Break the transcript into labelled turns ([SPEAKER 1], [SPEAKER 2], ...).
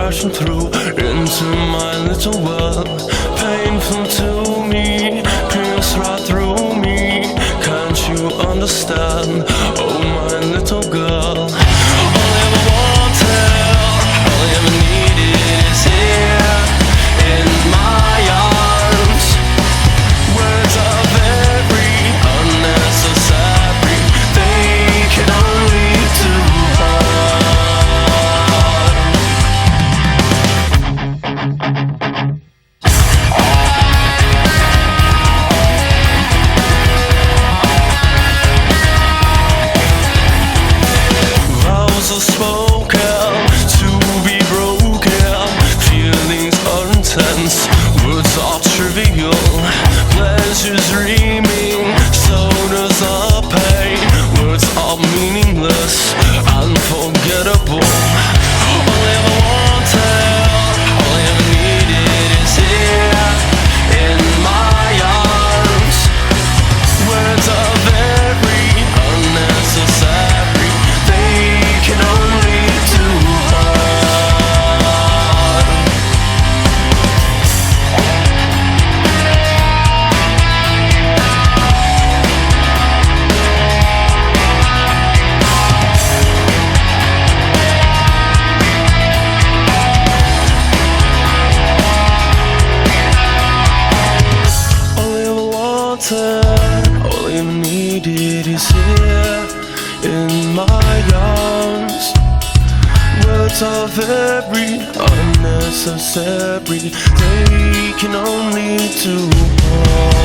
[SPEAKER 1] crashing through into my little world. Painful to me, pierce right through me. Can't you understand? Oh, my little girl. All I ever wanted, all I ever needed is here in my arms. Words are very unnecessary. They can only do are spoken to be broken. Feelings are intense, words are trivial. Pleasure's dreaming, so does our pain. Words are meaningless, unforgettable. All I ever wanted, all I ever needed is here in my arms. Words are very unnecessary. They can only do harm. All I ever wanted, all I ever needed is here in my arms. Words are very unnecessary. They can only do harm.